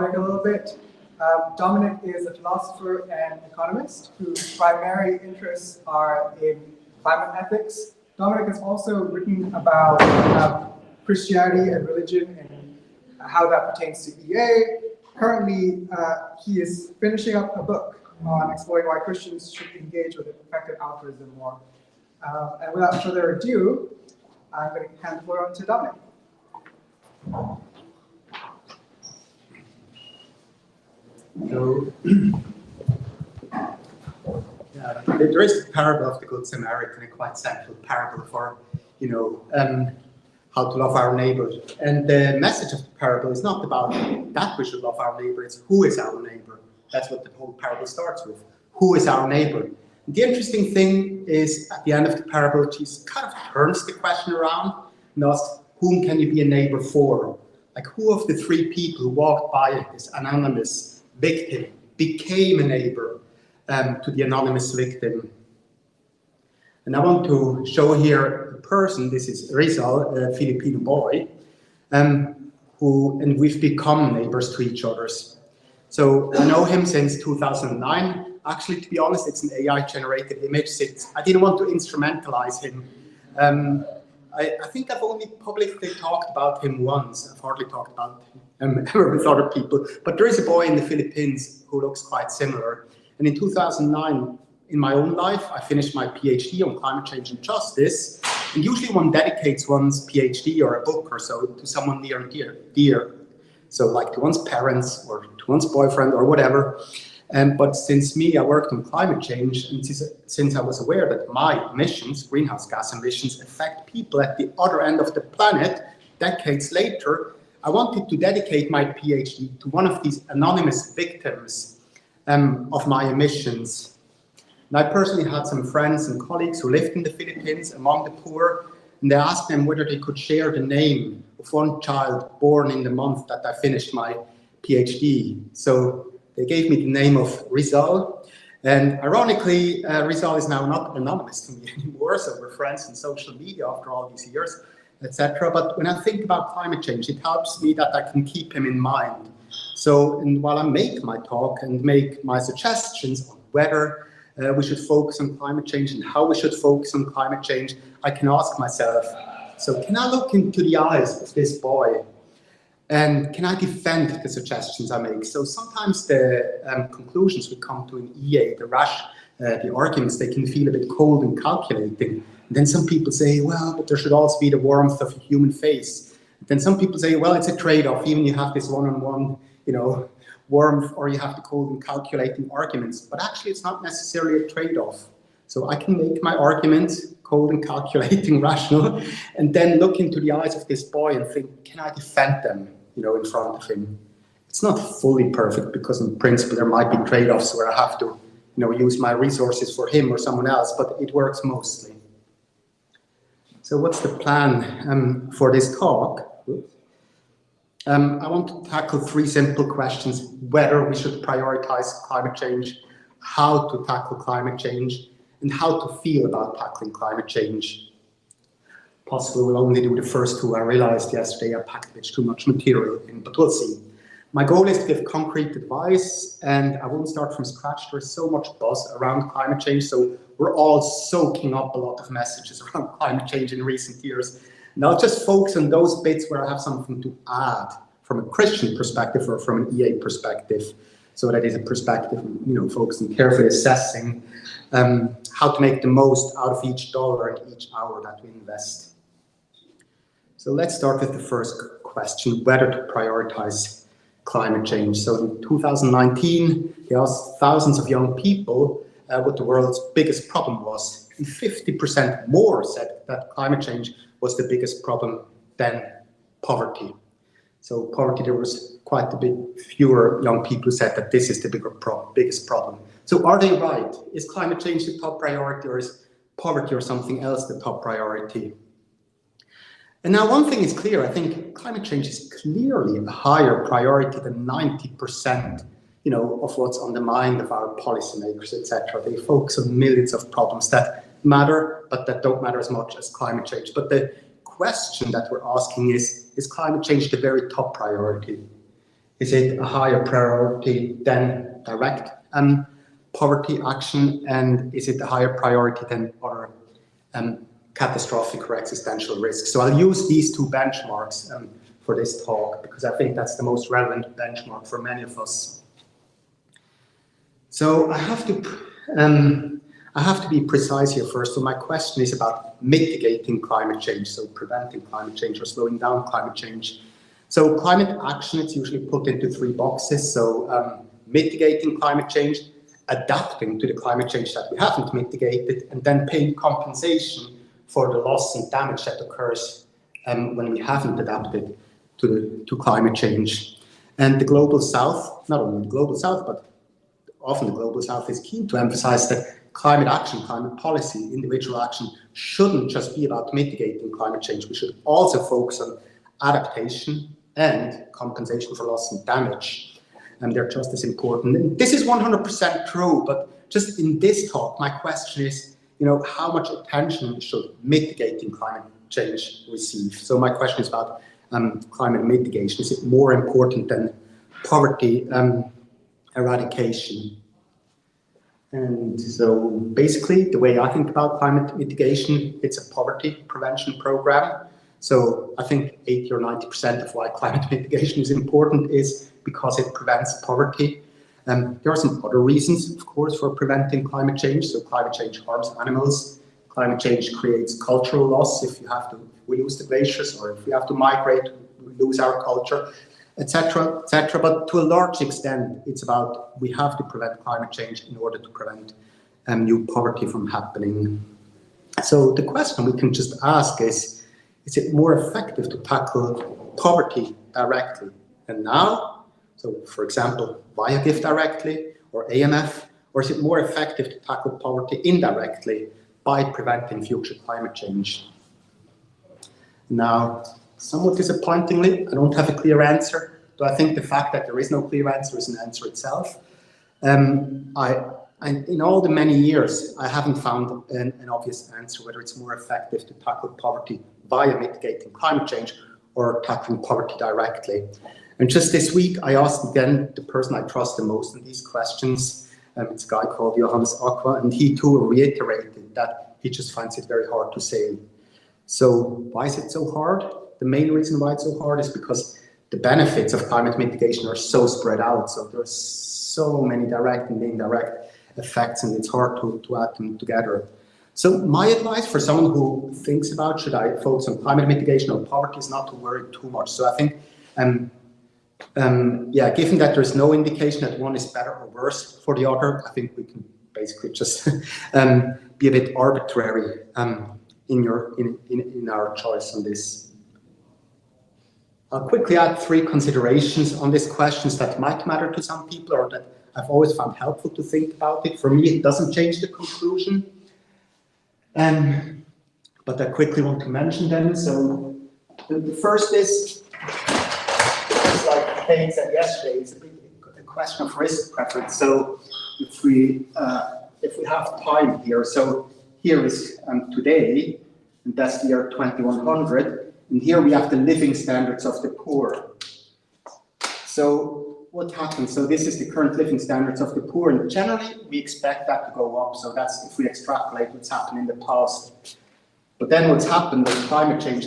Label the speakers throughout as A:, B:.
A: Dominic a little bit. Dominic is a philosopher and economist whose primary interests are in climate ethics. Dominic has also written about Christianity and religion and how that pertains to EA. Currently, he is finishing up a book on exploring why Christians should engage with effective altruism more. And without further ado, I'm going to hand the floor on to Dominic.
B: So, there is the parable of the Good Samaritan, a quite central parable for, how to love our neighbors. And the message of the parable is not about that we should love our neighbor, it's who is our neighbor. That's what the whole parable starts with. Who is our neighbor? The interesting thing is, at the end of the parable, Jesus kind of turns the question around and asks, whom can you be a neighbor for? Like, who of the three people who walked by this anonymous victim became a neighbor to the anonymous victim? And I want to show here a person. This is Rizal, a Filipino boy, and we've become neighbors to each other. So I know him since 2009. Actually, to be honest, it's an AI-generated image. I didn't want to instrumentalize him. I think I've only publicly talked about him once. I've hardly talked about him ever with other people. But there is a boy in the Philippines who looks quite similar. And in 2009, in my own life, I finished my PhD on climate change and justice. And usually one dedicates one's PhD or a book or so to someone near and dear. So like to one's parents or to one's boyfriend or whatever. But since I worked on climate change, and since I was aware that my emissions, greenhouse gas emissions, affect people at the other end of the planet decades later, I wanted to dedicate my PhD to one of these anonymous victims of my emissions. And I personally had some friends and colleagues who lived in the Philippines among the poor, and they asked them whether they could share the name of one child born in the month that I finished my PhD. So they gave me the name of Rizal, and ironically, Rizal is now not anonymous to me anymore, so we're friends on social media after all these years, etc. But when I think about climate change, it helps me that I can keep him in mind. So, and while I make my talk and make my suggestions on whether we should focus on climate change and how we should focus on climate change, I can ask myself, so can I look into the eyes of this boy? And can I defend the suggestions I make? So sometimes the conclusions we come to in EA, the arguments, they can feel a bit cold and calculating. And then some people say, well, but there should also be the warmth of a human face. Then some people say, well, it's a trade-off. Even you have this one-on-one, warmth, or you have the cold and calculating arguments. But actually, it's not necessarily a trade-off. So I can make my arguments cold and calculating, rational, and then look into the eyes of this boy and think, can I defend them, in front of him? It's not fully perfect because in principle there might be trade-offs where I have to, use my resources for him or someone else, but it works mostly. So what's the plan for this talk? I want to tackle three simple questions: whether we should prioritize climate change, how to tackle climate change, and how to feel about tackling climate change. Possibly we'll only do the first two. I realized yesterday I packed a bit too much material in, but we'll see. My goal is to give concrete advice, and I won't start from scratch. There's so much buzz around climate change, so we're all soaking up a lot of messages around climate change in recent years. And I'll just focus on those bits where I have something to add from a Christian perspective or from an EA perspective. So that is a perspective, focusing carefully assessing how to make the most out of each dollar and each hour that we invest. So let's start with the first question, whether to prioritize climate change. So in 2019, they asked thousands of young people what the world's biggest problem was. And 50% more said that climate change was the biggest problem than poverty. So poverty, there was quite a bit fewer young people who said that this is the biggest problem. So are they right? Is climate change the top priority, or is poverty or something else the top priority? And now one thing is clear, I think climate change is clearly a higher priority than 90%, of what's on the mind of our policymakers, etc. They focus on millions of problems that matter, but that don't matter as much as climate change. But the question that we're asking is climate change the very top priority? Is it a higher priority than direct poverty action? And is it a higher priority than other catastrophic or existential risks? So I'll use these two benchmarks for this talk, because I think that's the most relevant benchmark for many of us. So I have to be precise here first. So my question is about mitigating climate change, so preventing climate change or slowing down climate change. So climate action, it's usually put into three boxes. So mitigating climate change, adapting to the climate change that we haven't mitigated, and then paying compensation for the loss and damage that occurs when we haven't adapted to climate change. And the Global South, not only the Global South, but often the Global South is keen to emphasize that climate action, climate policy, individual action shouldn't just be about mitigating climate change. We should also focus on adaptation and compensation for loss and damage. And they're just as important. And this is 100% true, but just in this talk, my question is, how much attention should mitigating climate change receive? So my question is about climate mitigation. Is it more important than poverty eradication? And so basically, the way I think about climate mitigation, it's a poverty prevention program. So I think 80 or 90% of why climate mitigation is important is because it prevents poverty. There are some other reasons, of course, for preventing climate change. So climate change harms animals. Climate change creates cultural loss. If we lose the glaciers, or if we have to migrate, we lose our culture, etc., etc. But to a large extent, it's about we have to prevent climate change in order to prevent new poverty from happening. So the question we can just ask is it more effective to tackle poverty directly and now? So, for example, via Give Directly or AMF, or is it more effective to tackle poverty indirectly by preventing future climate change? Now, somewhat disappointingly, I don't have a clear answer. So I think the fact that there is no clear answer is an answer itself. In all the many years, I haven't found an obvious answer whether it's more effective to tackle poverty via mitigating climate change or tackling poverty directly. And just this week, I asked again the person I trust the most in these questions. It's a guy called Johannes Aqua, and he too reiterated that he just finds it very hard to say. So why is it so hard? The main reason why it's so hard is because the benefits of climate mitigation are so spread out. So there's so many direct and indirect effects, and it's hard to add them together. So my advice for someone who thinks about should I focus on climate mitigation or poverty is not to worry too much. So I think, given that there's no indication that one is better or worse for the other, I think we can basically just be a bit arbitrary in our choice on this. I'll quickly add three considerations on these questions that might matter to some people or that I've always found helpful to think about it. For me, it doesn't change the conclusion. But I quickly want to mention them. So the first is, like Kate said yesterday, it's a question of risk preference. So if we have time here, so here is today, and that's the year 2100, and here we have the living standards of the poor. So what happens? So this is the current living standards of the poor, and generally we expect that to go up. So that's if we extrapolate what's happened in the past. But then what's happened with climate change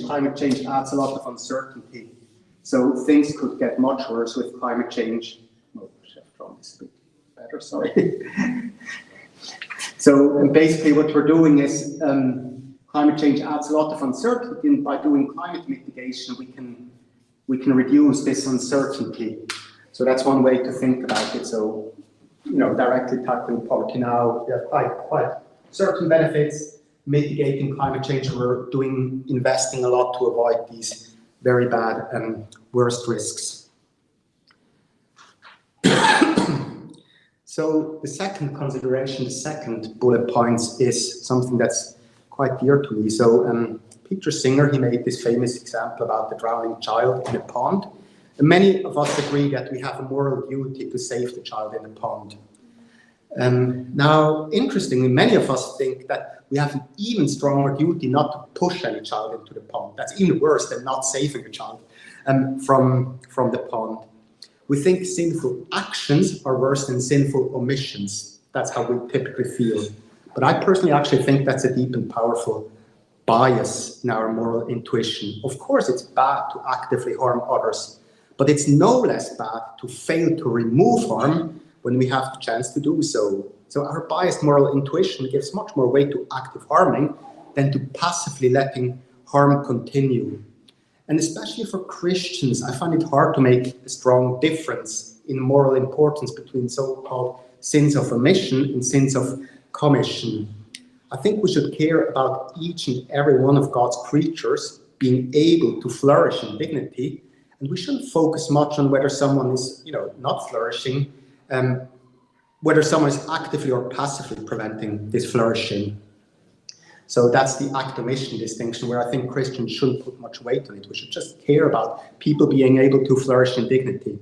B: adds a lot of uncertainty. So things could get much worse with climate change. Oh, Chef John is a bit better, sorry. So and basically what we're doing is climate change adds a lot of uncertainty, and by doing climate mitigation, we can reduce this uncertainty. So that's one way to think about it. So, directly tackling poverty now, we have quite certain benefits. Mitigating climate change, we're investing a lot to avoid these very bad and worst risks. So the second consideration, the second bullet points is something that's quite dear to me. So Peter Singer, he made this famous example about the drowning child in a pond. And many of us agree that we have a moral duty to save the child in the pond. Now, interestingly, many of us think that we have an even stronger duty not to push any child into the pond. That's even worse than not saving a child from the pond. We think sinful actions are worse than sinful omissions. That's how we typically feel. But I personally actually think that's a deep and powerful bias in our moral intuition. Of course, it's bad to actively harm others, but it's no less bad to fail to remove harm when we have the chance to do so. So our biased moral intuition gives much more weight to active harming than to passively letting harm continue. And especially for Christians, I find it hard to make a strong difference in moral importance between so-called sins of omission and sins of commission. I think we should care about each and every one of God's creatures being able to flourish in dignity, and we shouldn't focus much on whether someone is, not flourishing, whether someone is actively or passively preventing this flourishing. So that's the act omission distinction, where I think Christians shouldn't put much weight on it. We should just care about people being able to flourish in dignity.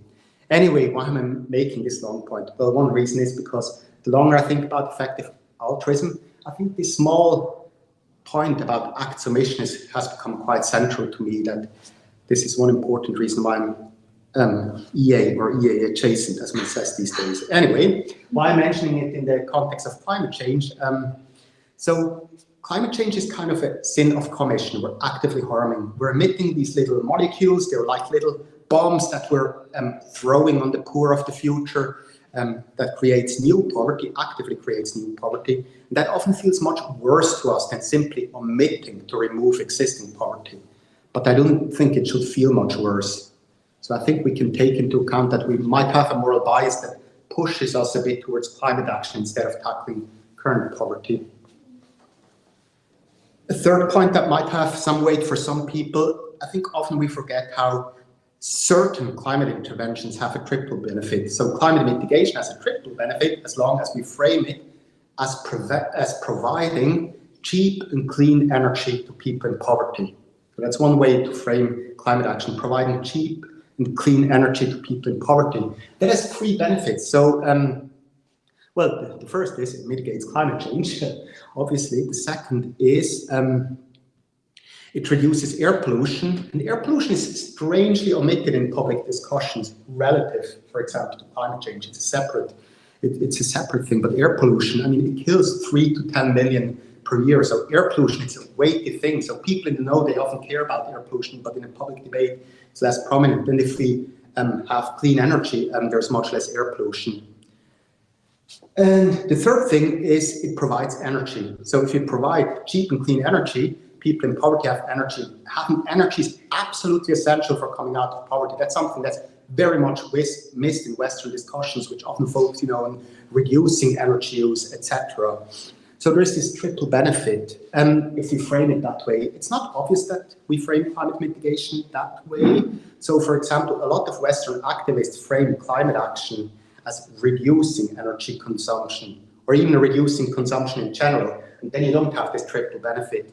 B: Anyway, why am I making this long point? Well, one reason is because the longer I think about effective altruism, I think this small point about acts omission has become quite central to me, that this is one important reason why I'm EA or EA adjacent, as one says these days. Anyway, why I'm mentioning it in the context of climate change. So climate change is kind of a sin of commission. We're actively harming. We're emitting these little molecules. They're like little bombs that we're throwing on the poor of the future. That creates new poverty, actively creates new poverty. And that often feels much worse to us than simply omitting to remove existing poverty. But I don't think it should feel much worse. So I think we can take into account that we might have a moral bias that pushes us a bit towards climate action instead of tackling current poverty. A third point that might have some weight for some people, I think often we forget how certain climate interventions have a triple benefit. So climate mitigation has a triple benefit as long as we frame it as providing cheap and clean energy to people in poverty. So that's one way to frame climate action, providing cheap and clean energy to people in poverty. That has three benefits. So, the first is it mitigates climate change, obviously. The second is it reduces air pollution, and air pollution is strangely omitted in public discussions relative, for example, to climate change. It's a separate thing, but air pollution, I mean, it kills 3 to 10 million per year. So air pollution, it's a weighty thing. So people in the know, they often care about air pollution, but in a public debate, it's less prominent. And if we have clean energy, there's much less air pollution. And the third thing is it provides energy. So if you provide cheap and clean energy, people in poverty have energy. Having energy is absolutely essential for coming out of poverty. That's something that's very much missed in Western discussions, which often focus, on reducing energy use, etc. So there's this triple benefit. If we frame it that way, it's not obvious that we frame climate mitigation that way. So, for example, a lot of Western activists frame climate action as reducing energy consumption, or even reducing consumption in general, and then you don't have this triple benefit.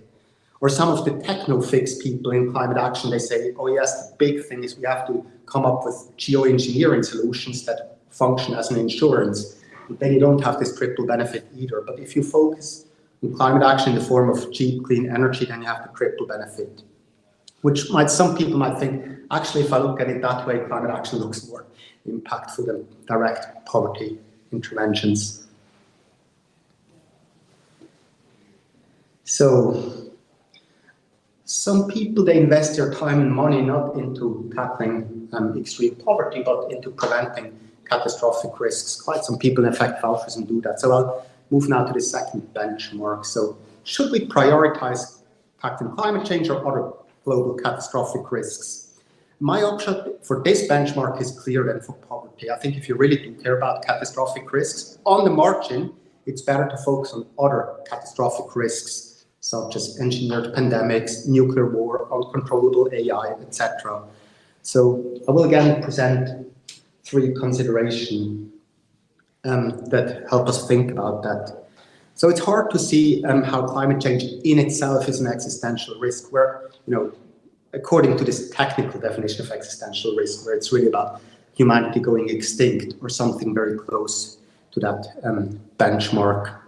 B: Or some of the techno-fix people in climate action, they say, oh yes, the big thing is we have to come up with geoengineering solutions that function as an insurance. But then you don't have this triple benefit either. But if you focus on climate action in the form of cheap, clean energy, then you have the triple benefit. Which some people might think, actually, if I look at it that way, climate action looks more impactful than direct poverty interventions. So, some people, they invest their time and money not into tackling extreme poverty, but into preventing catastrophic risks. Quite some people in effective altruism do that. So I'll move now to the second benchmark. So should we prioritize tackling climate change or other global catastrophic risks? My option for this benchmark is clearer than for poverty. I think if you really do care about catastrophic risks, on the margin, it's better to focus on other catastrophic risks, such as engineered pandemics, nuclear war, uncontrollable AI, etc. So I will again present three considerations that help us think about that. So it's hard to see how climate change in itself is an existential risk, where, according to this technical definition of existential risk, where it's really about humanity going extinct or something very close to that benchmark.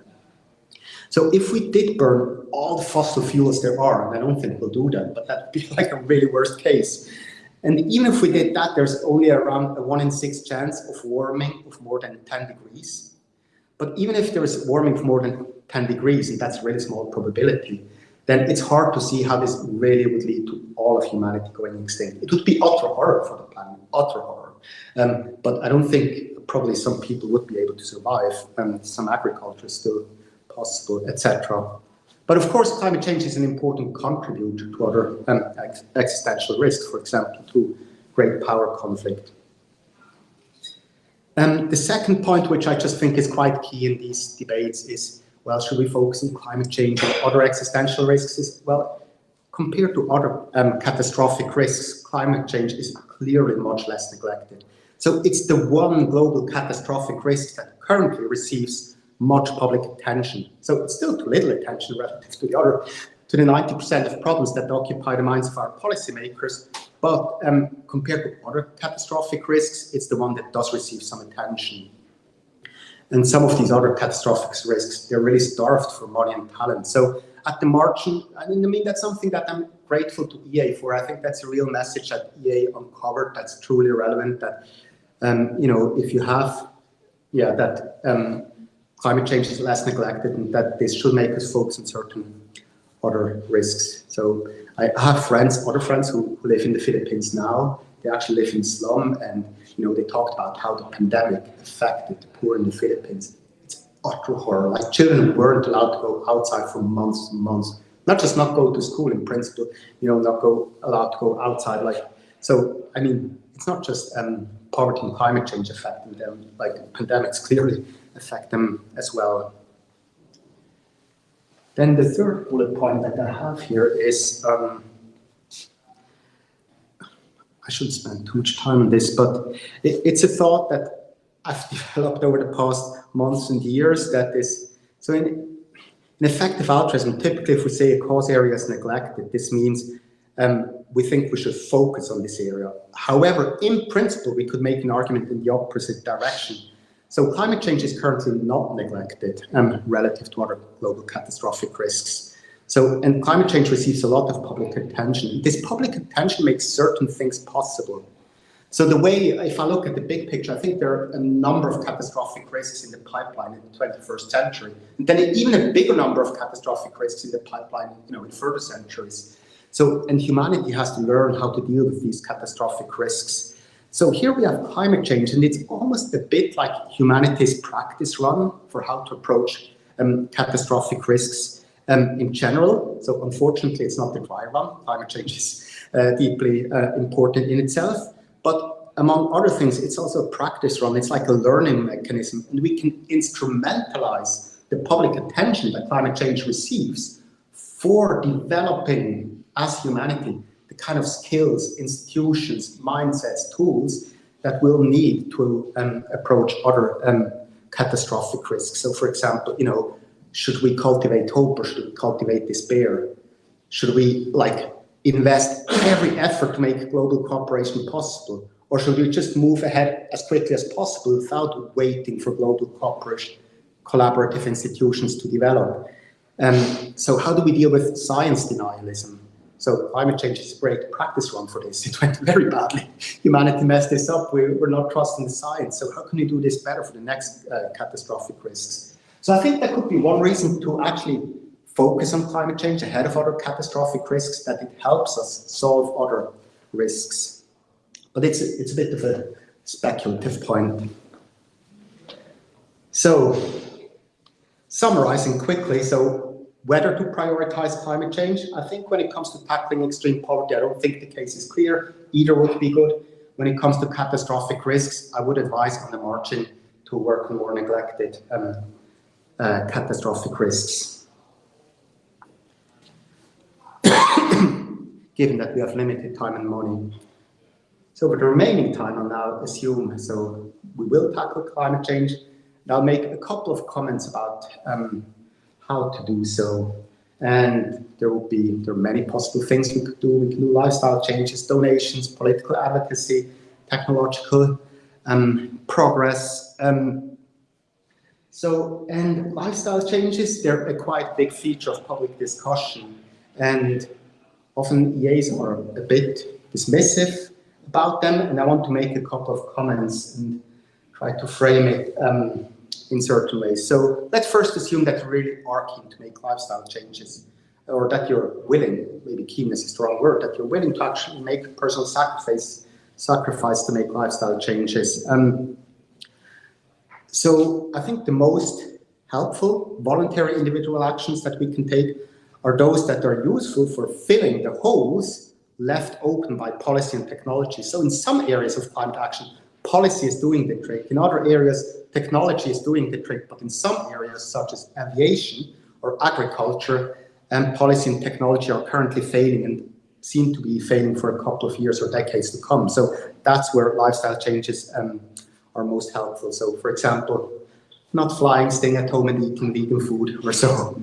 B: So if we did burn all the fossil fuels there are, and I don't think we'll do that, but that would be like a really worst case, And even if we did that, there's only around a 1 in 6 chance of warming of more than 10 degrees. But even if there is warming of more than 10 degrees, and that's a really small probability, then it's hard to see how this really would lead to all of humanity going extinct. It would be utter horror for the planet, utter horror. But I don't think probably some people would be able to survive, and some agriculture is still possible, etc. But of course, climate change is an important contributor to other existential risks, for example, to great power conflict. The second point, which I just think is quite key in these debates, is, well, should we focus on climate change and other existential risks? Well, compared to other catastrophic risks, climate change is clearly much less neglected. So it's the one global catastrophic risk that currently receives much public attention. So it's still too little attention relative to the 90% of problems that occupy the minds of our policymakers. But compared to other catastrophic risks, it's the one that does receive some attention. And some of these other catastrophic risks, they're really starved for money and talent. So at the margin, I mean, that's something that I'm grateful to EA for. I think that's a real message that EA uncovered that's truly relevant, that, if you have, that climate change is less neglected, and that this should make us focus on certain other risks. So I have other friends who live in the Philippines now. They actually live in slum, and they talked about how the pandemic affected the poor in the Philippines. It's utter horror. Like, children weren't allowed to go outside for months and months. Not just not go to school in principle, not allowed to go outside. So I mean, it's not just poverty and climate change affecting them. Like, pandemics clearly affect them as well. Then the third bullet point that I have here is, I shouldn't spend too much time on this, but it's a thought that I've developed over the past months and years, that is, so in effective altruism, typically if we say a cause area is neglected, this means we think we should focus on this area. However, in principle, we could make an argument in the opposite direction. So climate change is currently not neglected relative to other global catastrophic risks. And climate change receives a lot of public attention. This public attention makes certain things possible. So the way, if I look at the big picture, I think there are a number of catastrophic risks in the pipeline in the 21st century. And then even a bigger number of catastrophic risks in the pipeline, in further centuries. And humanity has to learn how to deal with these catastrophic risks. So here we have climate change, and it's almost a bit like humanity's practice run for how to approach catastrophic risks in general. So unfortunately, it's not the dry run. Climate change is deeply important in itself. But among other things, it's also a practice run. It's like a learning mechanism, and we can instrumentalize the public attention that climate change receives for developing, as humanity, the kind of skills, institutions, mindsets, tools that we'll need to approach other catastrophic risks. So, for example, should we cultivate hope or should we cultivate despair? Should we invest every effort to make global cooperation possible? Or should we just move ahead as quickly as possible without waiting for global cooperation, collaborative institutions to develop? So how do we deal with science denialism? So climate change is a great practice run for this. It went very badly. Humanity messed this up. We're not trusting the science. So how can we do this better for the next catastrophic risks? So I think that could be one reason to actually focus on climate change ahead of other catastrophic risks, that it helps us solve other risks. But it's a bit of a speculative point. So summarizing quickly, whether to prioritize climate change, I think when it comes to tackling extreme poverty, I don't think the case is clear. Either would be good. When it comes to catastrophic risks, I would advise on the margin to work on more neglected catastrophic risks. Given that we have limited time and money. So with the remaining time, I'll now assume, we will tackle climate change. And I'll make a couple of comments about how to do so. And there are many possible things we could do. We can do lifestyle changes, donations, political advocacy, technological progress. And lifestyle changes, they're a quite big feature of public discussion. And often EAs are a bit dismissive, about them, and I want to make a couple of comments and try to frame it in certain ways. So let's first assume that you really are keen to make lifestyle changes, or that you're willing, maybe keenness is a strong word, that you're willing to actually make personal sacrifice to make lifestyle changes. So I think the most helpful voluntary individual actions that we can take are those that are useful for filling the holes left open by policy and technology. So in some areas of climate action, policy is doing the trick. In other areas, technology is doing the trick. But in some areas, such as aviation or agriculture, policy and technology are currently failing and seem to be failing for a couple of years or decades to come. So that's where lifestyle changes are most helpful. So, for example, not flying, staying at home and eating vegan food or so.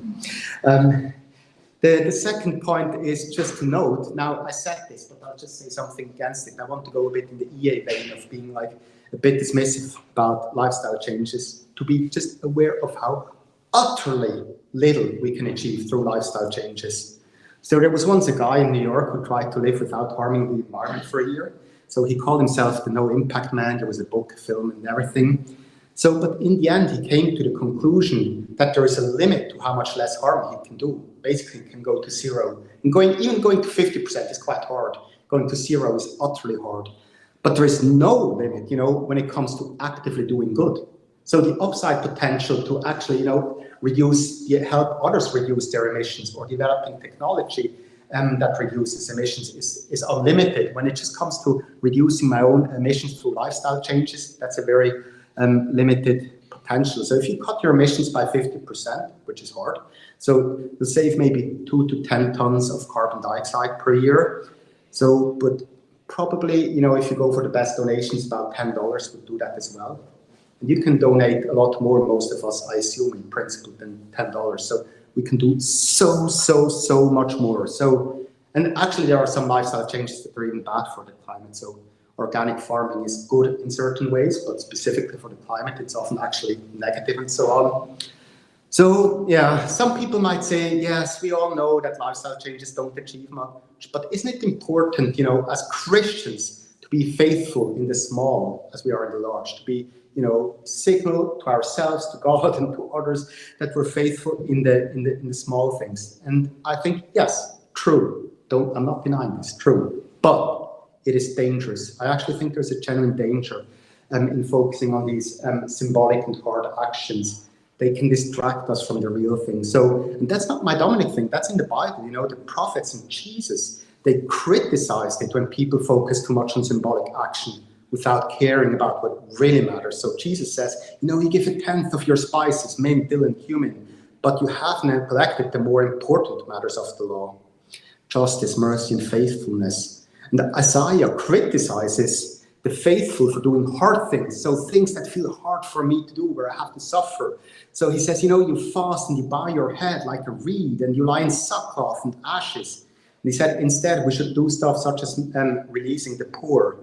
B: The second point is just to note, now I said this, but I'll just say something against it. I want to go a bit in the EA vein of being like a bit dismissive about lifestyle changes, to be just aware of how utterly little we can achieve through lifestyle changes. So there was once a guy in New York who tried to live without harming the environment for a year. So he called himself the No Impact Man. There was a book, a film, and everything. So, but in the end, he came to the conclusion that there is a limit to how much less harm he can do. Basically, he can go to zero. And even going to 50% is quite hard. Going to zero is utterly hard. But there is no limit, when it comes to actively doing good. So the upside potential to actually, help others reduce their emissions, or developing technology that reduces emissions is unlimited. When it just comes to reducing my own emissions through lifestyle changes, that's a very limited potential. So if you cut your emissions by 50%, which is hard, so you'll save maybe 2 to 10 tons of carbon dioxide per year. So, but probably, if you go for the best donations, about $10 would do that as well. And you can donate a lot more, most of us, I assume, in principle, than $10. So we can do so much more. So, and actually there are some lifestyle changes that are even bad for the climate. So organic farming is good in certain ways, but specifically for the climate, it's often actually negative and so on. So yeah, some people might say, yes, we all know that lifestyle changes don't achieve much, but isn't it important, as Christians, to be faithful in the small as we are in the large, to be, signal to ourselves, to God and to others that we're faithful in the small things. And I think, yes, true. I'm not denying this, true. But it is dangerous. I actually think there's a genuine danger in focusing on these symbolic and hard actions. They can distract us from the real thing. So, and that's not my Dominic thing, that's in the Bible, the prophets and Jesus, they criticized it when people focus too much on symbolic action without caring about what really matters. So Jesus says, you give a tenth of your spices, mint, dill, and cumin, but you have neglected the more important matters of the law: justice, mercy, and faithfulness. And Isaiah criticizes the faithful for doing hard things, so things that feel hard for me to do, where I have to suffer. So he says, you fast and you bow your head like a reed, and you lie in sackcloth and ashes. And he said, instead, we should do stuff such as releasing the poor.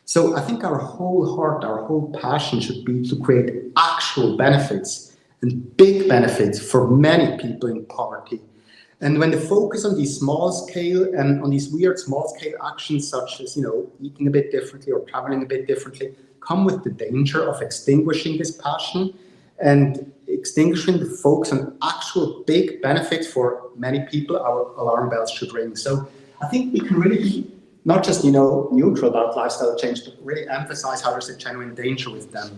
B: So I think our whole heart, our whole passion should be to create actual benefits, and big benefits for many people in poverty. And when the focus on these small scale and on these weird small scale actions, such as, eating a bit differently or traveling a bit differently, come with the danger of extinguishing this passion and extinguishing the focus on actual big benefits for many people, our alarm bells should ring. So I think we can really be not just, neutral about lifestyle change, but really emphasize how there's a genuine danger with them.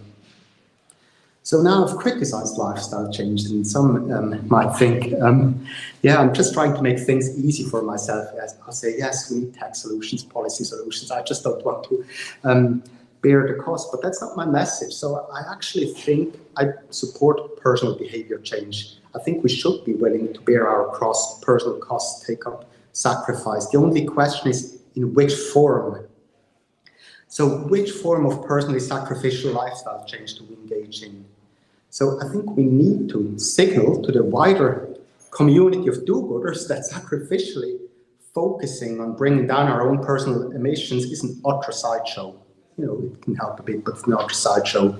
B: So now I've criticized lifestyle change, and some might think, I'm just trying to make things easy for myself. Yes, I'll say, yes, we need tech solutions, policy solutions. I just don't want to bear the cost, but that's not my message. So I actually think I support personal behavior change. I think we should be willing to bear our personal costs, take up sacrifice. The only question is, in which form? So which form of personally sacrificial lifestyle change do we engage in? So I think we need to signal to the wider community of do-gooders that sacrificially focusing on bringing down our own personal emissions is an utter sideshow. It can help a bit, but it's an utter sideshow.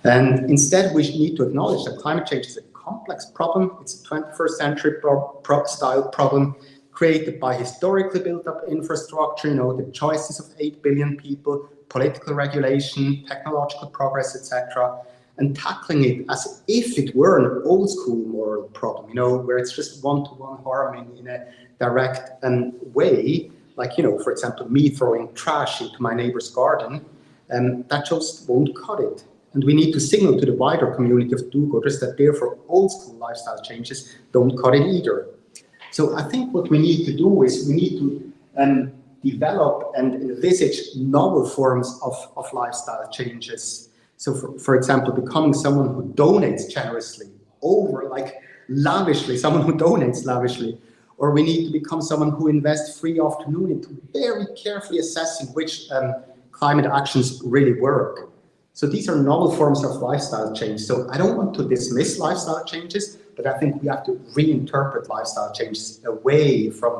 B: And instead, we need to acknowledge that climate change is a complex problem. It's a 21st century style problem, created by historically built up infrastructure, the choices of 8 billion people, political regulation, technological progress, etc., and tackling it as if it were an old school moral problem, where it's just one-to-one harming in a direct way, like, for example, me throwing trash into my neighbor's garden, that just won't cut it. And we need to signal to the wider community of do-gooders that therefore old school lifestyle changes don't cut it either. So I think what we need to do is we need to develop and envisage novel forms of lifestyle changes. So for example, becoming someone who donates generously lavishly, someone who donates lavishly, or we need to become someone who invests free afternoon into very carefully assessing which climate actions really work. So these are novel forms of lifestyle change. So I don't want to dismiss lifestyle changes, but I think we have to reinterpret lifestyle changes away from,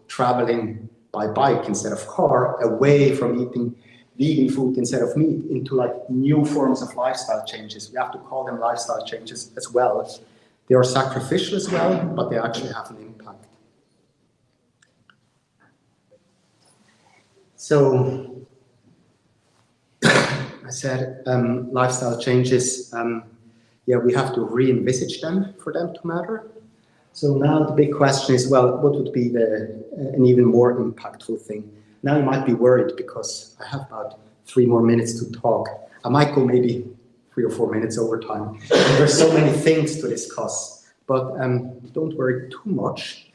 B: traveling by bike instead of car, away from eating vegan food instead of meat, into new forms of lifestyle changes. We have to call them lifestyle changes as well. They are sacrificial as well, but they actually have an impact. So I said lifestyle changes, we have to re-envisage them for them to matter. So now the big question is, well, what would be an even more impactful thing? Now you might be worried because I have about 3 more minutes to talk. I might go maybe 3 or 4 minutes over time. There's so many things to discuss, but don't worry too much.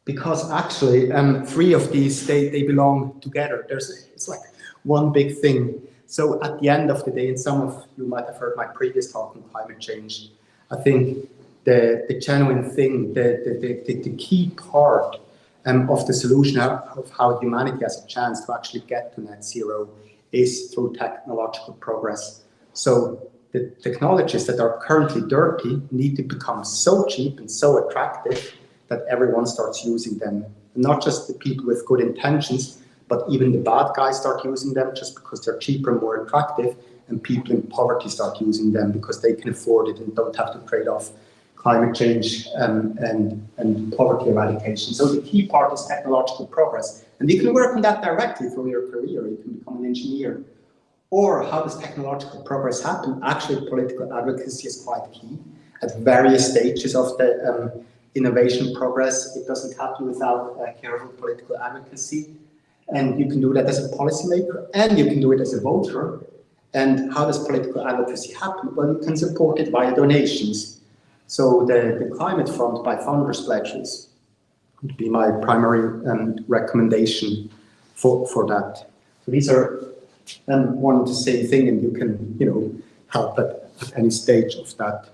B: Because actually, 3 of these, they belong together. It's like one big thing. So at the end of the day, and some of you might have heard my previous talk on climate change, I think the genuine thing, the key part of the solution of how humanity has a chance to actually get to net zero is through technological progress. So the technologies that are currently dirty need to become so cheap and so attractive that everyone starts using them. And not just the people with good intentions, but even the bad guys start using them just because they're cheaper and more attractive, and people in poverty start using them because they can afford it and don't have to trade off climate change and poverty eradication. So the key part is technological progress. And you can work on that directly through your career. You can become an engineer. Or how does technological progress happen? Actually, political advocacy is quite key at various stages of the innovation progress. It doesn't happen without careful political advocacy. And you can do that as a policymaker, and you can do it as a voter. And how does political advocacy happen? Well, you can support it via donations. So the Climate Fund by Founders Pledges would be my primary recommendation for that. So these are one and the same thing, and you can help at any stage of that.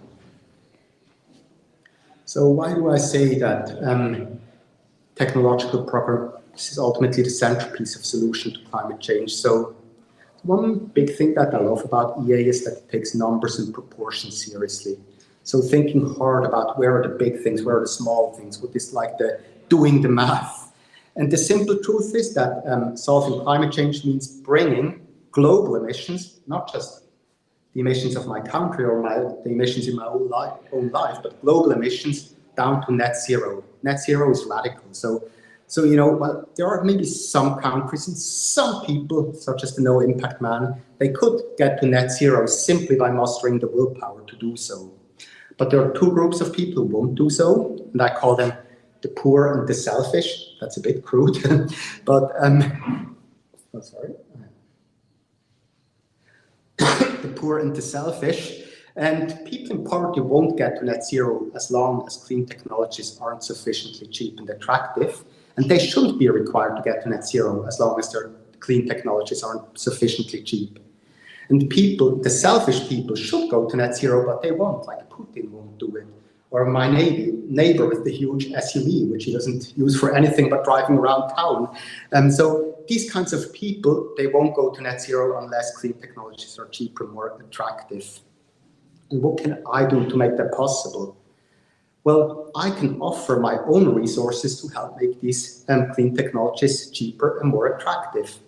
B: So why do I say that technological progress is ultimately the centerpiece of solution to climate change? So one big thing that I love about EA is that it takes numbers and proportions seriously. So thinking hard about where are the big things, where are the small things, what is like the doing the math. And the simple truth is that solving climate change means bringing global emissions, not just the emissions of my country or the emissions in my own life, but global emissions down to net zero. Net zero is radical. So well, there are maybe some countries and some people, such as the No Impact Man, they could get to net zero simply by mustering the willpower to do so. But there are 2 groups of people who won't do so, and I call them the poor and the selfish. That's a bit crude, but sorry. The poor and the selfish. And people in poverty won't get to net zero as long as clean technologies aren't sufficiently cheap and attractive. And they shouldn't be required to get to net zero as long as their clean technologies aren't sufficiently cheap. And people, the selfish people, should go to net zero, but they won't, like Putin won't do it. Or my neighbor with the huge SUV, which he doesn't use for anything but driving around town. So these kinds of people, they won't go to net zero unless clean technologies are cheaper, more attractive. And what can I do to make that possible? Well, I can offer my own resources to help make these clean technologies cheaper and more attractive.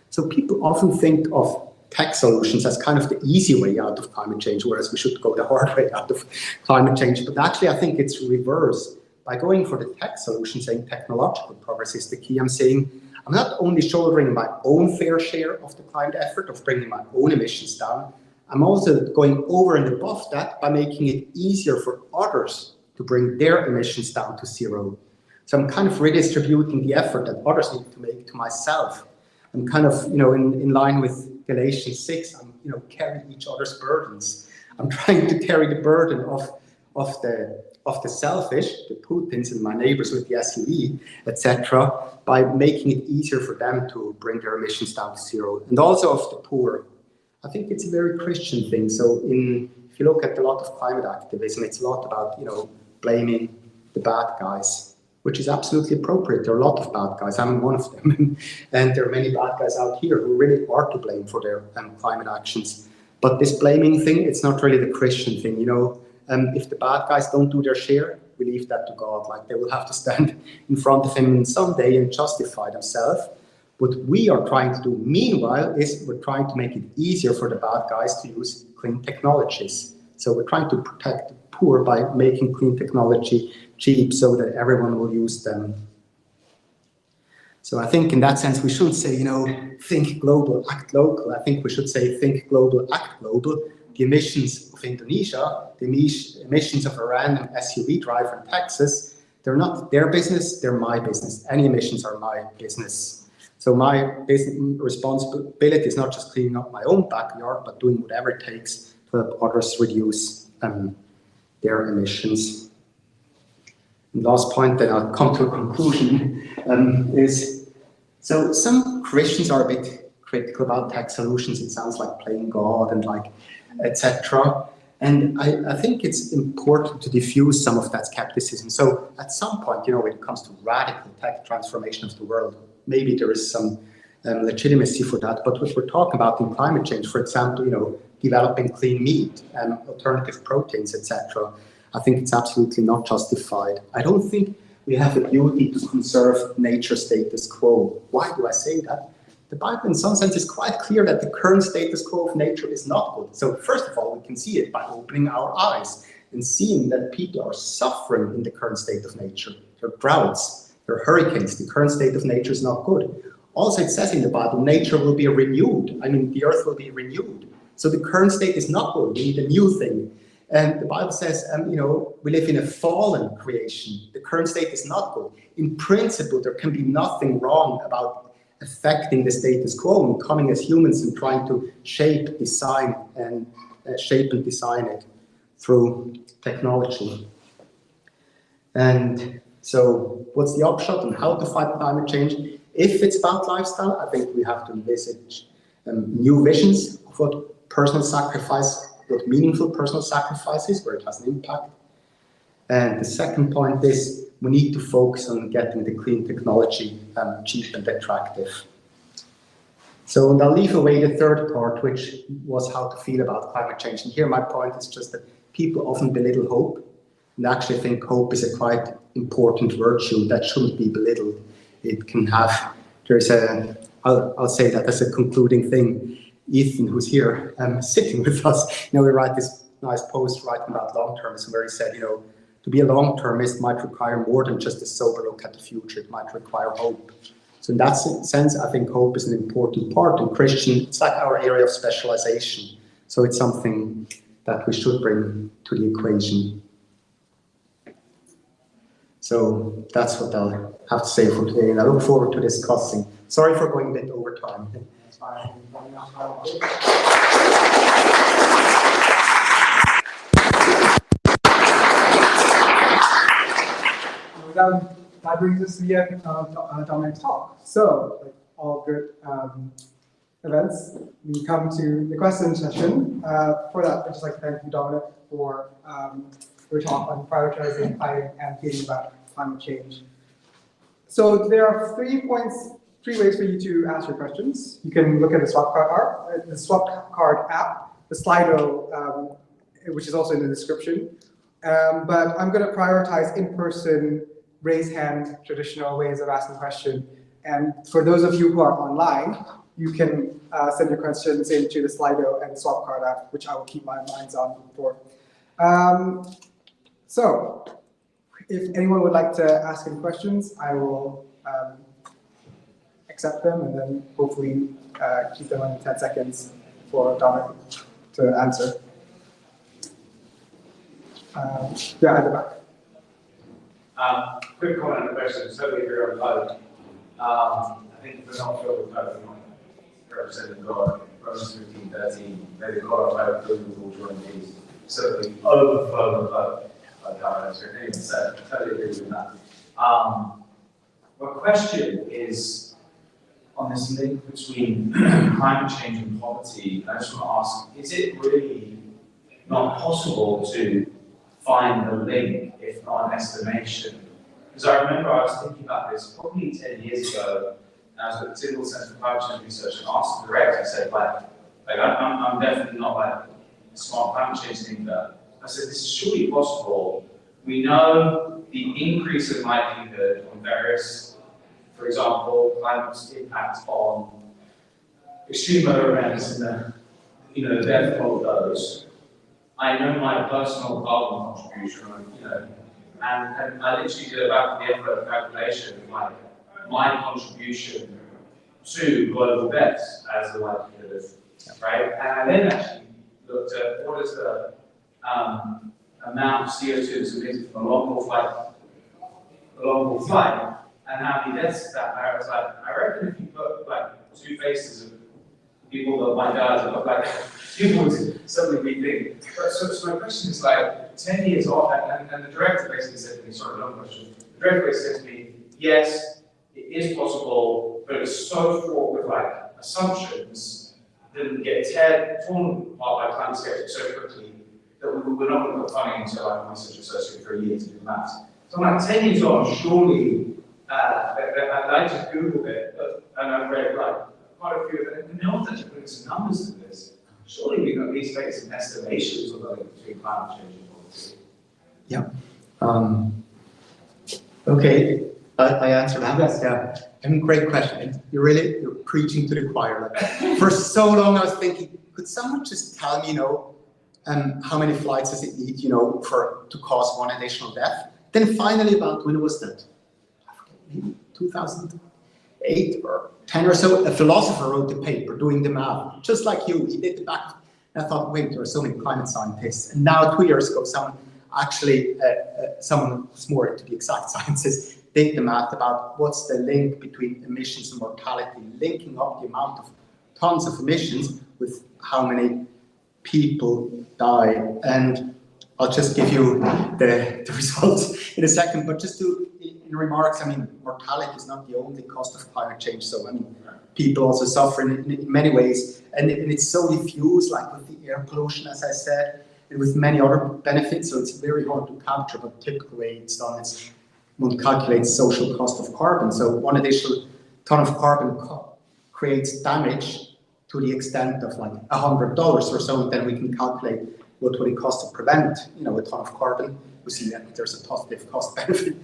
B: So people often think of tech solutions as kind of the easy way out of climate change, whereas we should go the hard way out of climate change. But actually, I think it's reverse. By going for the tech solution, saying technological progress is the key, I'm saying I'm not only shouldering my own fair share of the climate effort of bringing my own emissions down, I'm also going over and above that by making it easier for others to bring their emissions down to zero. So I'm kind of redistributing the effort that others need to make to myself. I'm kind of, in line with Galatians 6, I'm, carrying each other's burdens. I'm trying to carry the burden of the selfish, the Putins and my neighbors with the SUV, etc., by making it easier for them to bring their emissions down to zero. And also of the poor. I think it's a very Christian thing. So if you look at a lot of climate activism, it's a lot about, blaming the bad guys, which is absolutely appropriate. There are a lot of bad guys. I'm one of them. And there are many bad guys out here who really are to blame for their climate actions. But this blaming thing, it's not really the Christian thing, if the bad guys don't do their share, we leave that to God. Like, they will have to stand in front of him someday and justify themselves. What we are trying to do, meanwhile, is we're trying to make it easier for the bad guys to use clean technologies. So we're trying to protect the poor by making clean technology cheap so that everyone will use them. So I think in that sense, we shouldn't say, think global, act local. I think we should say, think global, act global. The emissions of Indonesia, the emissions of a random SUV driver in Texas, they're not their business, they're my business. Any emissions are my business. So my business responsibility is not just cleaning up my own backyard, but doing whatever it takes to help others reduce their emissions. And last point, then I'll come to a conclusion, is, so some Christians are a bit critical about tech solutions. It sounds like playing God and like, etc. And I think it's important to diffuse some of that skepticism. So at some point, when it comes to radical tech transformation of the world, maybe there is some legitimacy for that. But what we're talking about in climate change, for example, developing clean meat and alternative proteins, etc., I think it's absolutely not justified. I don't think we have a duty to conserve nature status quo. Why do I say that? The Bible, in some sense, is quite clear that the current status quo of nature is not good. So first of all, we can see it by opening our eyes and seeing that people are suffering in the current state of nature. There are droughts, there are hurricanes. The current state of nature is not good. Also, it says in the Bible, nature will be renewed. The earth will be renewed. So the current state is not good. We need a new thing. And the Bible says, we live in a fallen creation. The current state is not good. In principle, there can be nothing wrong about affecting the status quo and coming as humans and trying to shape and design it through technology. And so what's the upshot on how to fight climate change? If it's about lifestyle, I think we have to envisage new visions of what personal sacrifice, what meaningful personal sacrifice is, where it has an impact. And the second point is we need to focus on getting the clean technology cheap and attractive. So, and I'll leave away the third part, which was how to feel about climate change. And here my point is just that people often belittle hope and actually think hope is a quite important virtue that shouldn't be belittled. It can have, I'll say that as a concluding thing. Ethan, who's here sitting with us, we write this nice post writing about long-termism where he said, to be a long-termist might require more than just a sober look at the future. It might require hope. So in that sense, I think hope is an important part. And Christian, it's like our area of specialization. So it's something that we should bring to the equation. So that's what I'll have to say for today. And I look forward to discussing. Sorry for going a bit over time.
A: That brings us to the end of Dominic's talk. So, like all good events, we come to the question session. For that, I'd just like to thank you, Dominic, for your talk on prioritizing, fighting, and thinking about climate change. So there are 3 ways for you to ask your questions. You can look at the swap card app, the Slido, which is also in the description. But I'm going to prioritize in-person, raise hand, traditional ways of asking questions. And for those of you who are online, you can send your questions into the Slido and Swap Card app, which I will keep my minds on for. So, if anyone would like to ask any questions, I will accept them and then hopefully keep them in 10 seconds for Dominic to answer. Yeah, at the back.
C: Quick comment on the question, totally agree on both. I think if we're not filled with both, we're not representing God. Romans 15:13, may the God of hope fill you with all joy and peace, so that we overflow with hope. So I totally agree with that. My question is on this link between climate change and poverty. I just want to ask, is it really not possible to find the link, if not an estimation? Because I remember I was thinking about this probably 10 years ago, and I was at the Tyndall Centre for Climate Change Research and asked the director, I said, I'm definitely not like a smart climate change thinker. I said, this is surely possible. We know the increase in likelihood on various, for example, climate's impact on extreme weather events and the death of those. I know my personal carbon contribution, and I literally did a back of the envelope calculation of my contribution to global deaths as the likelihood of, right? And I then actually looked at what is the amount of CO2 that's emitted from a long-haul flight, and how many deaths is that? And I was like, I reckon if you put two faces of people that might die, people would suddenly rethink. So my question is 10 years off, and the director basically said to me, sorry, long question. The director basically said to me, yes, it is possible, but it's so fraught with assumptions that get torn apart by climate skeptics so quickly that we're not going to put funding into a research associate for a year to do maths. So I'm 10 years on, surely, I just Googled it, and I've read quite a few of them, and no one's actually putting some numbers to this. Surely we can at least make some estimations of the link between climate change and poverty.
B: Yeah. Okay, I answer that. Yes. Yeah. Great question. You're preaching to the choir. For so long I was thinking, could someone just tell me, how many flights does it need, to cause one additional death? Then finally, about when was that? Maybe 2008 or 10 or so, a philosopher wrote the paper doing the math, just like you. He did the back. And I thought, wait, there are so many climate scientists. And now 2 years ago, someone who's more into the exact sciences did the math about what's the link between emissions and mortality, linking up the amount of tons of emissions with how many people die. And I'll just give you the results in a second, but just in remarks, mortality is not the only cost of climate change. So, people also suffer in many ways, and it's so diffuse, like with the air pollution, as I said, and with many other benefits. So it's very hard to capture, but typical way it's done is one calculates social cost of carbon. So one additional ton of carbon creates damage to the extent of $100 or so, and then we can calculate what would it cost to prevent, a ton of carbon. We see that there's a positive cost-benefit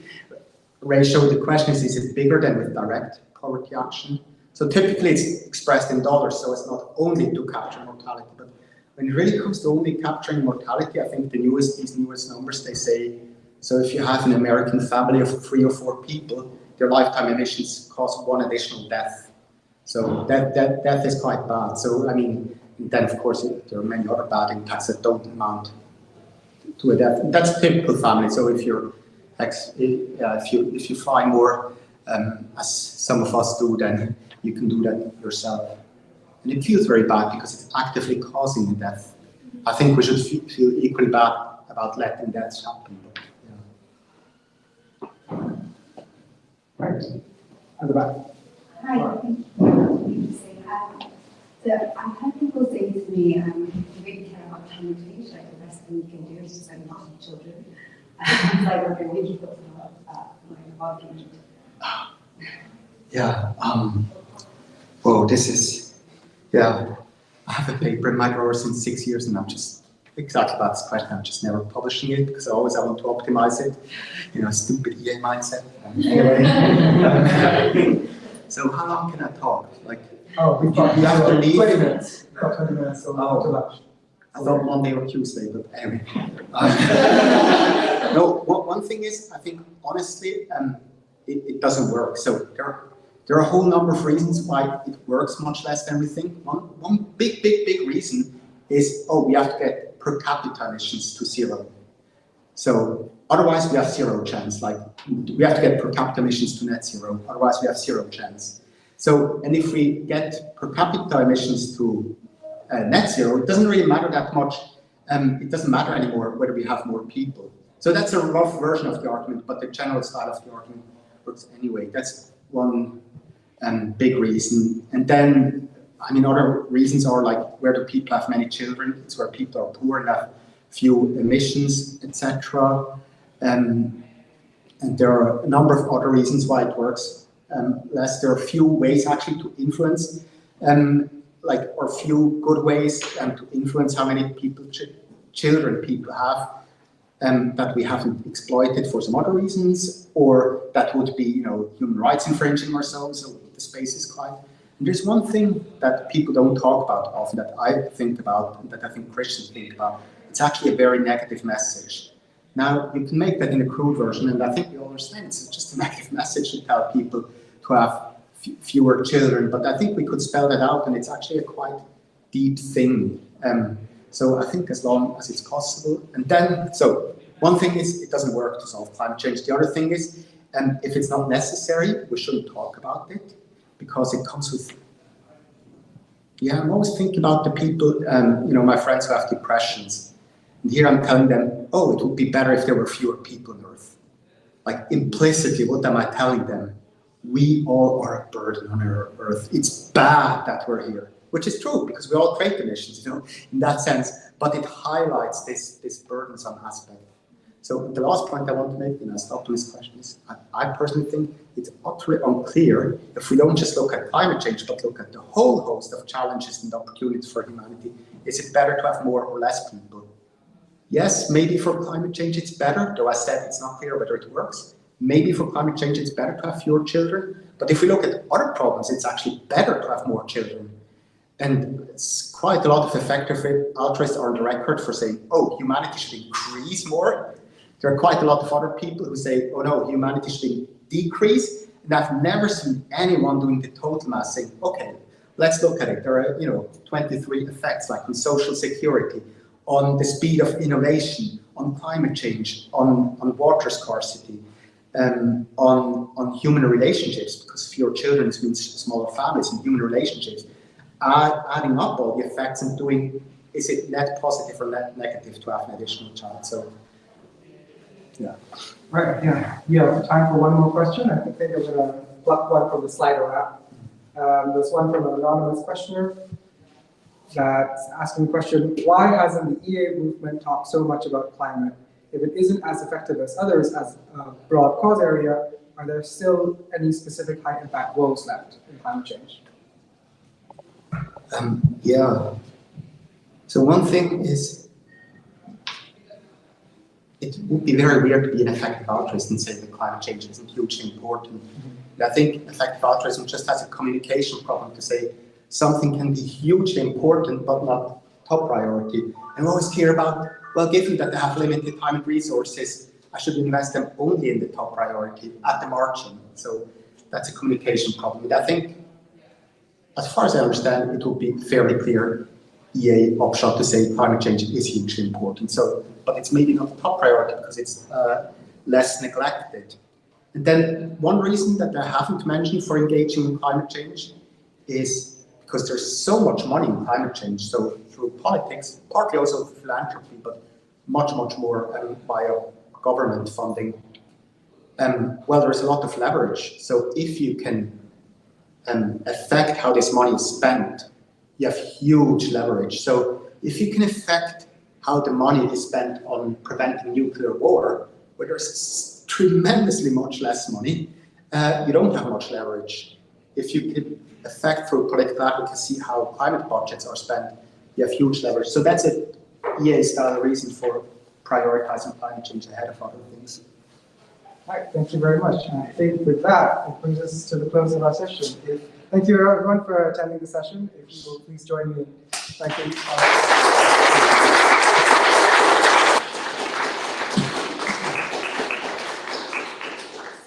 B: ratio. The question is it bigger than with direct poverty action? So typically it's expressed in dollars, so it's not only to capture mortality, but when it really comes to only capturing mortality, I think these newest numbers, they say, so if you have an American family of 3 or 4 people, their lifetime emissions cause one additional death. So that is quite bad. So then of course there are many other bad impacts that don't amount to a death. That's a typical family. So if you fly more, as some of us do, then you can do that yourself. And it feels very bad because it's actively causing the death. I think we should feel equally bad about letting deaths happen. But, yeah. Right. At the back.
D: Hi, thank you. So I've had people say to me, you really care about climate change, the best thing you can do is just send lots of children. It's what I really thought about my argument.
B: Yeah. Whoa, this is, I have a paper in my drawer since 6 years, and I'm just exactly about this question. I'm just never publishing it because I want to optimize it. Stupid EA mindset. Anyway, so how long can I talk?
A: Oh, we've got
B: You have to leave.
A: 20 minutes. We've got 20 minutes till
B: Oh.
A: to lunch.
B: I thought Monday or Tuesday, but anyway. No, one thing is, I think honestly, it doesn't work. So there are a whole number of reasons why it works much less than we think. One big reason is, we have to get per capita emissions to zero. So otherwise we have zero chance. Like we have to get per capita emissions to net zero. Otherwise we have zero chance. So, and if we get per capita emissions to net zero, it doesn't really matter that much. It doesn't matter anymore whether we have more people. So that's a rough version of the argument, but the general style of the argument works anyway. That's one big reason. And then, I mean, other reasons are like, where do people have many children? It's where people are poor and have few emissions, etc. And there are a number of other reasons why it works less. There are few ways actually to influence, or few good ways to influence how many people, children people have, that we haven't exploited for some other reasons, or that would be, human rights infringing or so the space is quite. And there's one thing that people don't talk about often that I think about, and that I think Christians think about. It's actually a very negative message. Now, you can make that in a crude version, and I think we all understand it's just a negative message to tell people to have fewer children, but I think we could spell that out, and it's actually a quite deep thing. So I think as long as it's possible, and then, so one thing is it doesn't work to solve climate change. The other thing is, if it's not necessary, we shouldn't talk about it, because it comes with, I'm always thinking about the people, my friends who have depressions. And here I'm telling them, it would be better if there were fewer people on Earth. Like implicitly, what am I telling them? We all are a burden on our Earth. It's bad that we're here, which is true because we all create emissions, in that sense. But it highlights this burdensome aspect. So the last point I want to make, and I'll stop to this question, is I personally think it's utterly unclear if we don't just look at climate change, but look at the whole host of challenges and opportunities for humanity. Is it better to have more or less people? Yes, maybe for climate change it's better, though I said it's not clear whether it works. Maybe for climate change it's better to have fewer children. But if we look at other problems, it's actually better to have more children. And it's quite a lot of effective altruists are on the record for saying, humanity should increase more. There are quite a lot of other people who say, no, humanity should decrease. And I've never seen anyone doing the total math saying, okay, let's look at it. There are, 23 effects like on social security, on the speed of innovation, on climate change, on water scarcity, on human relationships, because fewer children means smaller families and human relationships. Adding up all the effects and doing, is it net positive or net negative to have an additional child? So, yeah.
A: Right, yeah. We have time for one more question. I think I'm going to pluck one from the Slido app. There's one from an anonymous questioner that's asking the question, why hasn't the EA movement talked so much about climate? If it isn't as effective as others as a broad cause area, are there still any specific high impact goals left in climate change?
B: So one thing is, it would be very weird to be an effective altruist and say that climate change isn't hugely important. And I think effective altruism just has a communication problem to say something can be hugely important but not top priority. And we always hear about, well, given that they have limited time and resources, I should invest them only in the top priority at the margin. So that's a communication problem. And I think, as far as I understand, it would be fairly clear EA upshot to say climate change is hugely important. So, but it's maybe not the top priority because it's less neglected. And then one reason that I haven't mentioned for engaging in climate change is because there's so much money in climate change. So through politics, partly also through philanthropy, but much more via government funding. Well, there's a lot of leverage. So if you can affect how this money is spent, you have huge leverage. So if you can affect how the money is spent on preventing nuclear war, where there's tremendously much less money, you don't have much leverage. If you can affect through political advocacy how climate budgets are spent, you have huge leverage. So that's a EA-style reason for prioritizing climate change ahead of other things.
A: All right, thank you very much. And I think with that, it brings us to the close of our session. If Thank you everyone for attending the session. If you will please join me in thanking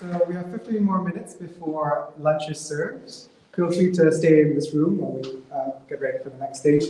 A: So we have 15 more minutes before lunch is served. Feel free to stay in this room while we get ready for the next stage.